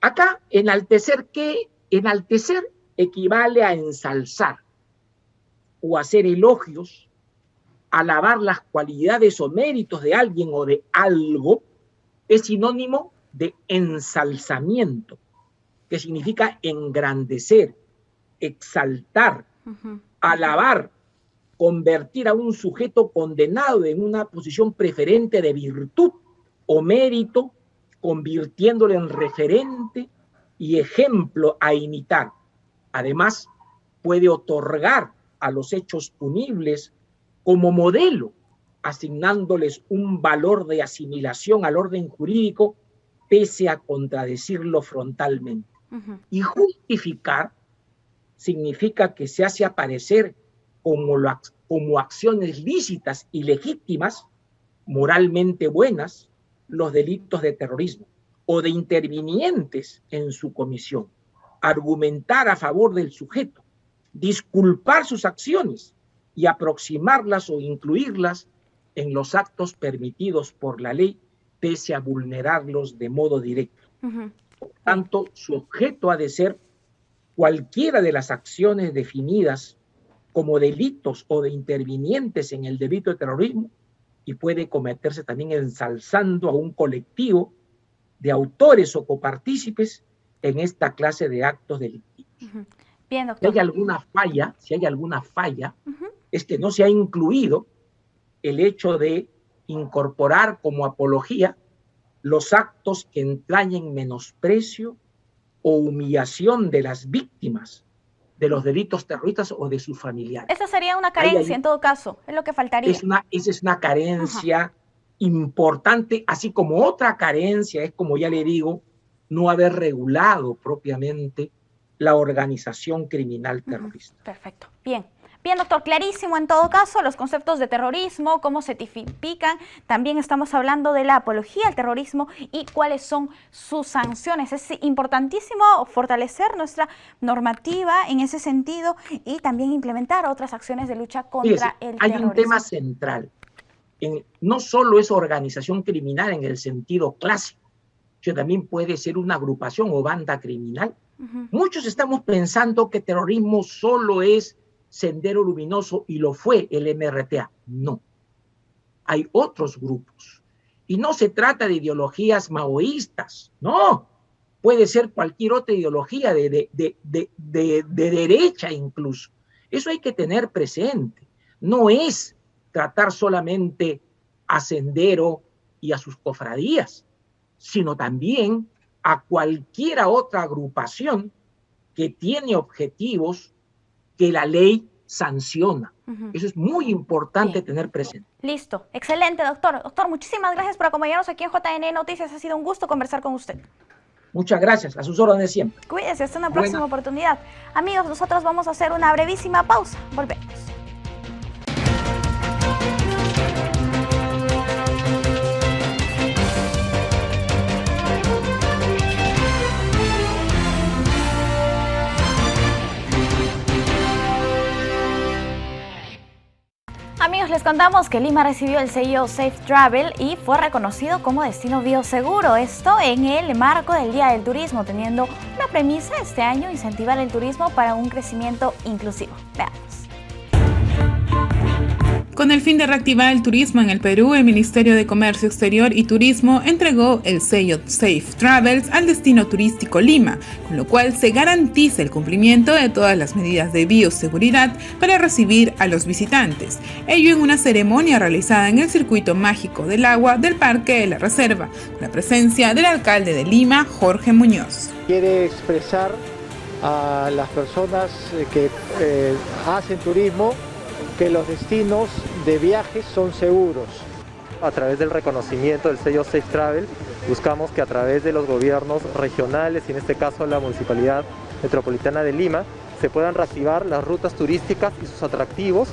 Acá, enaltecer, ¿qué? Enaltecer equivale a ensalzar o hacer elogios, alabar las cualidades o méritos de alguien o de algo, es sinónimo de ensalzamiento, que significa engrandecer, exaltar, alabar, convertir a un sujeto condenado en una posición preferente de virtud o mérito, convirtiéndolo en referente y ejemplo a imitar. Además, puede otorgar a los hechos punibles como modelo, asignándoles un valor de asimilación al orden jurídico, pese a contradecirlo frontalmente. Y justificar significa que se hace aparecer como acciones lícitas y legítimas, moralmente buenas, los delitos de terrorismo o de intervinientes en su comisión, argumentar a favor del sujeto, disculpar sus acciones y aproximarlas o incluirlas en los actos permitidos por la ley, pese a vulnerarlos de modo directo. Por tanto, su objeto ha de ser cualquiera de las acciones definidas como delitos o de intervinientes en el delito de terrorismo, y puede cometerse también ensalzando a un colectivo de autores o copartícipes en esta clase de actos delictivos. Bien, doctor. Si hay alguna falla, es que no se ha incluido el hecho de incorporar como apología los actos que entrañen menosprecio o humillación de las víctimas de los delitos terroristas o de sus familiares. Esa sería una carencia en todo caso, es lo que faltaría. Esa es una carencia importante, así como otra carencia es, como ya le digo, no haber regulado propiamente la organización criminal terrorista. Perfecto, bien. Bien, doctor, clarísimo en todo caso los conceptos de terrorismo, cómo se tipifican. También estamos hablando de la apología al terrorismo y cuáles son sus sanciones. Es importantísimo fortalecer nuestra normativa en ese sentido y también implementar otras acciones de lucha contra el terrorismo. Hay un tema central. No solo es organización criminal en el sentido clásico, sino también puede ser una agrupación o banda criminal. Muchos estamos pensando que terrorismo solo es Sendero Luminoso y lo fue el MRTA. No. Hay otros grupos. Y no se trata de ideologías maoístas. No. Puede ser cualquier otra ideología de derecha incluso. Eso hay que tener presente. No es tratar solamente a Sendero y a sus cofradías, sino también a cualquier otra agrupación que tiene objetivos que la ley sanciona. Eso es muy importante tener presente. Listo, excelente, doctor. Doctor, muchísimas gracias por acompañarnos aquí en JN Noticias. Ha sido un gusto conversar con usted. Muchas gracias, a sus órdenes siempre. Cuídese, hasta una próxima oportunidad. Amigos, nosotros vamos a hacer una brevísima pausa. Volvemos. Amigos, les contamos que Lima recibió el sello Safe Travel y fue reconocido como destino bioseguro. Esto en el marco del Día del Turismo, teniendo una premisa este año: incentivar el turismo para un crecimiento inclusivo. Veamos. Con el fin de reactivar el turismo en el Perú, el Ministerio de Comercio Exterior y Turismo entregó el sello Safe Travels al destino turístico Lima, con lo cual se garantiza el cumplimiento de todas las medidas de bioseguridad para recibir a los visitantes. Ello en una ceremonia realizada en el Circuito Mágico del Agua del Parque de la Reserva, con la presencia del alcalde de Lima, Jorge Muñoz. Quiere expresar a las personas que hacen turismo que los destinos de viajes son seguros. A través del reconocimiento del sello Safe Travel, buscamos que a través de los gobiernos regionales y en este caso la Municipalidad Metropolitana de Lima, se puedan reactivar las rutas turísticas y sus atractivos,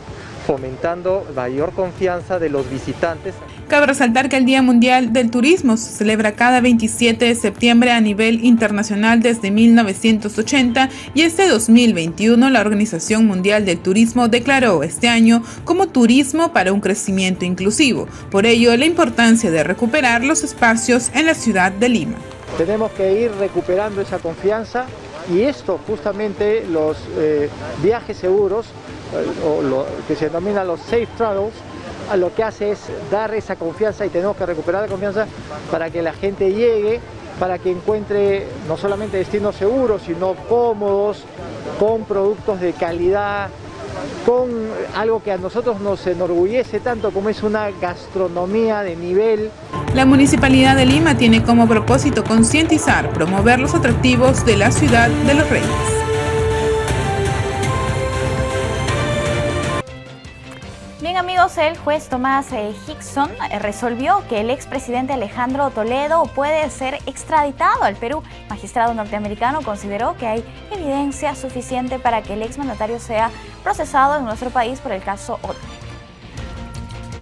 fomentando mayor confianza de los visitantes. Cabe resaltar que el Día Mundial del Turismo se celebra cada 27 de septiembre a nivel internacional desde 1980 y este 2021 la Organización Mundial del Turismo declaró este año como turismo para un crecimiento inclusivo. Por ello, la importancia de recuperar los espacios en la ciudad de Lima. Tenemos que ir recuperando esa confianza y esto justamente los viajes seguros o lo que se denomina los safe travels, a lo que hace es dar esa confianza y tenemos que recuperar la confianza para que la gente llegue, para que encuentre no solamente destinos seguros, sino cómodos, con productos de calidad, con algo que a nosotros nos enorgullece tanto como es una gastronomía de nivel. La Municipalidad de Lima tiene como propósito concientizar, promover los atractivos de la ciudad de los Reyes. Bien amigos, el juez Tomás Hickson resolvió que el expresidente Alejandro Toledo puede ser extraditado al Perú. El magistrado norteamericano consideró que hay evidencia suficiente para que el exmandatario sea procesado en nuestro país por el caso Odebrecht.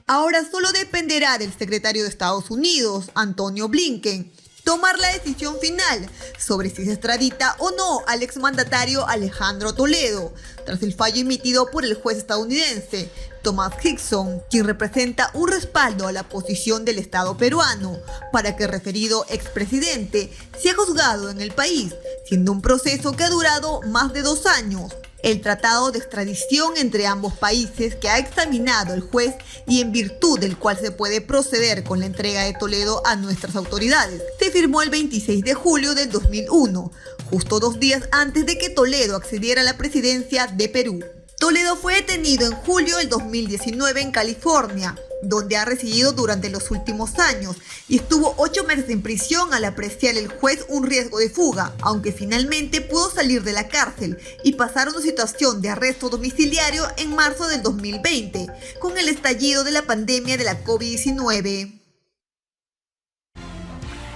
Ahora solo dependerá del secretario de Estados Unidos, Antonio Blinken, tomar la decisión final sobre si se extradita o no al exmandatario Alejandro Toledo, tras el fallo emitido por el juez estadounidense Tomás Hickson, quien representa un respaldo a la posición del Estado peruano para que el referido expresidente sea juzgado en el país, siendo un proceso que ha durado más de 2 años. El tratado de extradición entre ambos países que ha examinado el juez y en virtud del cual se puede proceder con la entrega de Toledo a nuestras autoridades, se firmó el 26 de julio del 2001, justo 2 días antes de que Toledo accediera a la presidencia de Perú. Toledo fue detenido en julio del 2019 en California, donde ha residido durante los últimos años y estuvo 8 meses en prisión al apreciar el juez un riesgo de fuga, aunque finalmente pudo salir de la cárcel y pasar a una situación de arresto domiciliario en marzo del 2020, con el estallido de la pandemia de la COVID-19.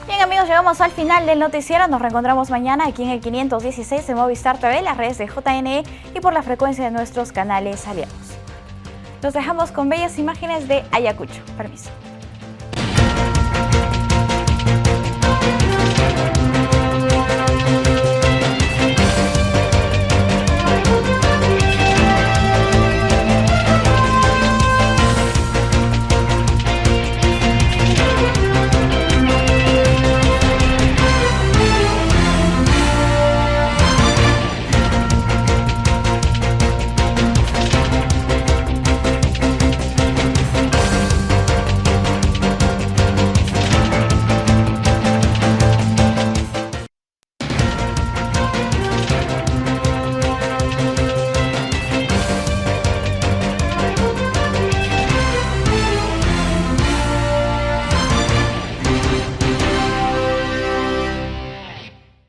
Bien amigos, llegamos al final del noticiero. Nos reencontramos mañana aquí en el 516 de Movistar TV, las redes de JNE y por la frecuencia de nuestros canales aliados. Los dejamos con bellas imágenes de Ayacucho. Permiso.